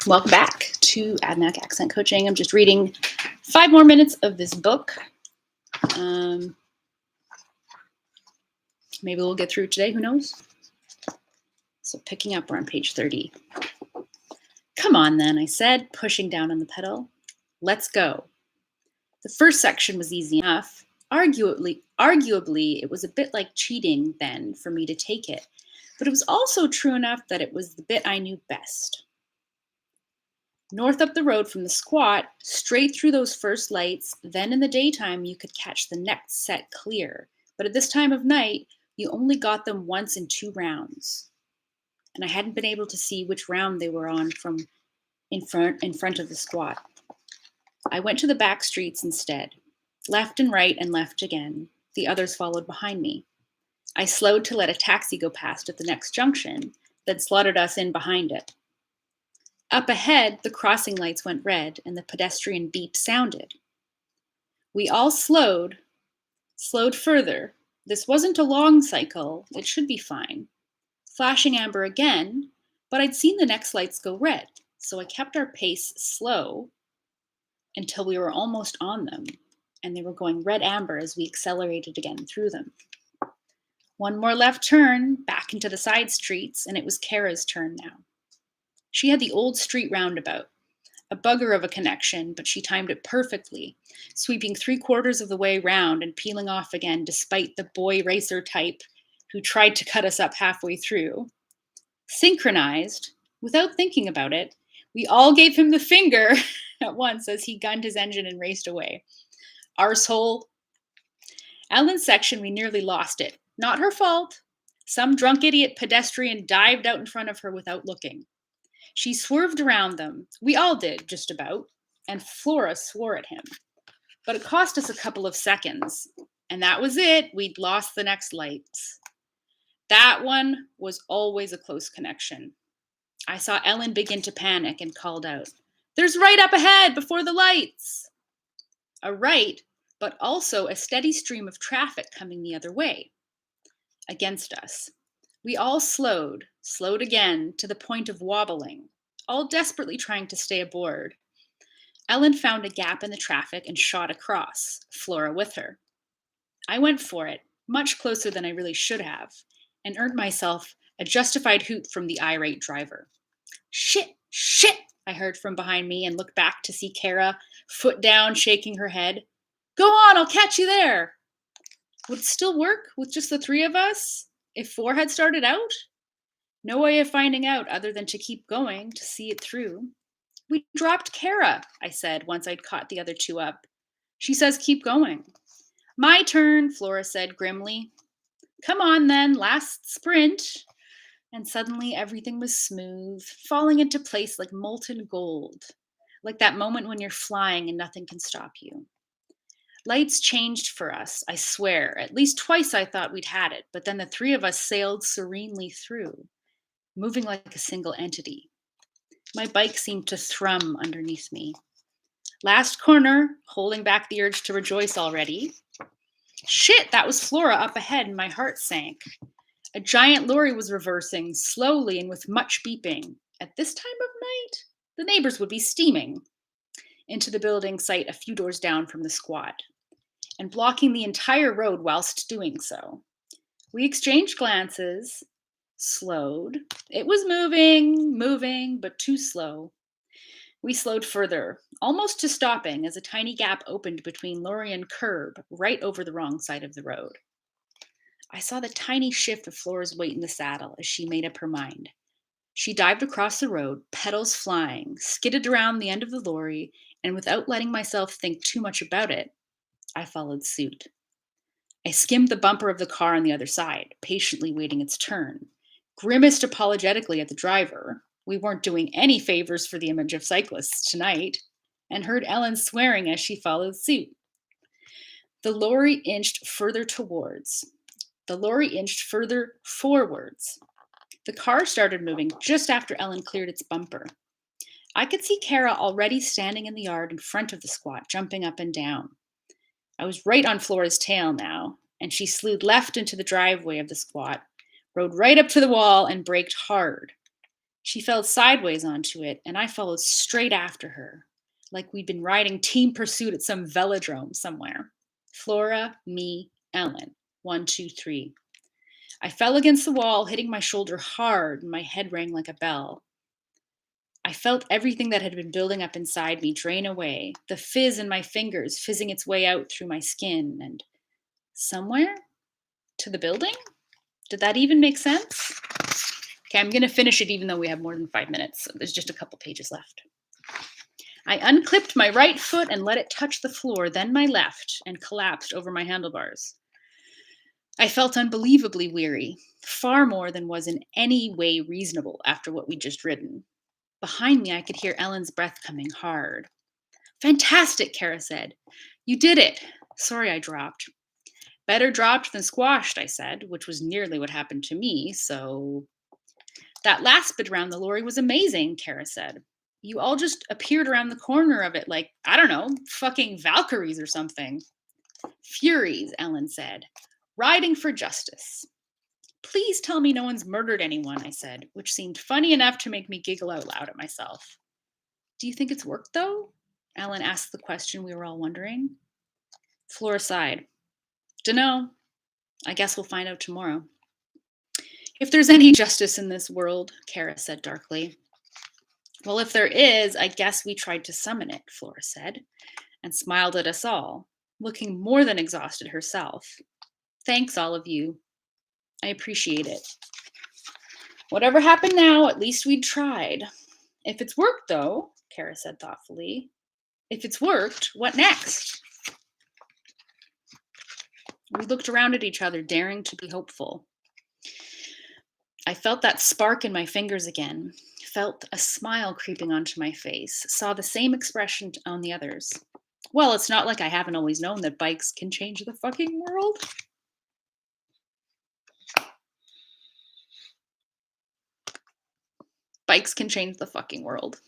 Welcome back to Adnac Accent Coaching. I'm just reading 5 more minutes of this book. Maybe we'll get through today, who knows? So picking up, we're on page 30. Come on then, I said, pushing down on the pedal. Let's go. The first section was easy enough. Arguably, it was a bit like cheating then for me to take it, but it was also true enough that it was the bit I knew best. North up the road from the squat, straight through those first lights, then in the daytime you could catch the next set clear, but at this time of night, you only got them once in 2 rounds. And I hadn't been able to see which round they were on from in front of the squat. I went to the back streets instead, left and right and left again. The others followed behind me. I slowed to let a taxi go past at the next junction, then slotted us in behind it. Up ahead, the crossing lights went red and the pedestrian beep sounded. We all slowed further. This wasn't a long cycle. It should be fine. Flashing amber again, but I'd seen the next lights go red, so I kept our pace slow until we were almost on them, and they were going red amber as we accelerated again through them. One more left turn, back into the side streets, and it was Kara's turn now. She had the old street roundabout, a bugger of a connection, but she timed it perfectly, sweeping 3/4 of the way round and peeling off again despite the boy racer type who tried to cut us up halfway through. Synchronized, without thinking about it, we all gave him the finger at once as he gunned his engine and raced away. Arsehole. Ellen's section, we nearly lost it. Not her fault. Some drunk idiot pedestrian dived out in front of her without looking. She swerved around them. We all did, just about, and Flora swore at him. But it cost us a couple of seconds, and that was it. We'd lost the next lights. That one was always a close connection. I saw Ellen begin to panic and called out, "There's right up ahead, before the lights!" A right, but also a steady stream of traffic coming the other way, against us. We all slowed again to the point of wobbling, all desperately trying to stay aboard. Ellen found a gap in the traffic and shot across, Flora with her. I went for it, much closer than I really should have, and earned myself a justified hoot from the irate driver. Shit, I heard from behind me and looked back to see Kara, foot down, shaking her head. Go on, I'll catch you there. Would it still work with just the 3 of us? If 4 had started out? No way of finding out other than to keep going, to see it through. We dropped Kara, I said, once I'd caught the other 2 up. She says keep going. My turn, Flora said grimly. Come on then, last sprint. And suddenly everything was smooth, falling into place like molten gold. Like that moment when you're flying and nothing can stop you. Lights changed for us, I swear. At least twice I thought we'd had it, but then the 3 of us sailed serenely through, moving like a single entity. My bike seemed to thrum underneath me. Last corner, holding back the urge to rejoice already. Shit, that was Flora up ahead and my heart sank. A giant lorry was reversing, slowly and with much beeping. At this time of night, the neighbors would be steaming into the building site a few doors down from the squat, and blocking the entire road whilst doing so. We exchanged glances, slowed. It was moving, but too slow. We slowed further, almost to stopping as a tiny gap opened between lorry and curb, right over the wrong side of the road. I saw the tiny shift of Flora's weight in the saddle as she made up her mind. She dived across the road, pedals flying, skidded around the end of the lorry, and without letting myself think too much about it, I followed suit. I skimmed the bumper of the car on the other side, patiently waiting its turn, grimaced apologetically at the driver. We weren't doing any favors for the image of cyclists tonight, and heard Ellen swearing as she followed suit. The lorry inched further forwards. The car started moving just after Ellen cleared its bumper. I could see Kara already standing in the yard in front of the squat, jumping up and down. I was right on Flora's tail now, and she slewed left into the driveway of the squat, rode right up to the wall, and braked hard. She fell sideways onto it, and I followed straight after her, like we'd been riding Team Pursuit at some velodrome somewhere. Flora, me, Ellen. 1, 2, 3. I fell against the wall, hitting my shoulder hard, and my head rang like a bell. I felt everything that had been building up inside me drain away, the fizz in my fingers fizzing its way out through my skin, and somewhere? To the building? Did that even make sense? Okay, I'm going to finish it even though we have more than 5 minutes. So there's just a couple pages left. I unclipped my right foot and let it touch the floor, then my left, and collapsed over my handlebars. I felt unbelievably weary, far more than was in any way reasonable after what we'd just ridden. Behind me, I could hear Ellen's breath coming hard. Fantastic, Kara said. You did it. Sorry I dropped. Better dropped than squashed, I said, which was nearly what happened to me, so... That last bit around the lorry was amazing, Kara said. You all just appeared around the corner of it like, I don't know, fucking Valkyries or something. Furies, Ellen said. Riding for justice. Please tell me no one's murdered anyone, I said, which seemed funny enough to make me giggle out loud at myself. Do you think it's worked, though? Ellen asked the question we were all wondering. Flora sighed. Dunno. I guess we'll find out tomorrow. If there's any justice in this world, Kara said darkly. Well, if there is, I guess we tried to summon it, Flora said, and smiled at us all, looking more than exhausted herself. Thanks, all of you. I appreciate it. Whatever happened now, at least we'd tried. If it's worked, though, Kara said thoughtfully, if it's worked, what next? We looked around at each other, daring to be hopeful. I felt that spark in my fingers again, felt a smile creeping onto my face, saw the same expression on the others. Well, it's not like I haven't always known that bikes can change the fucking world. Bikes can change the fucking world.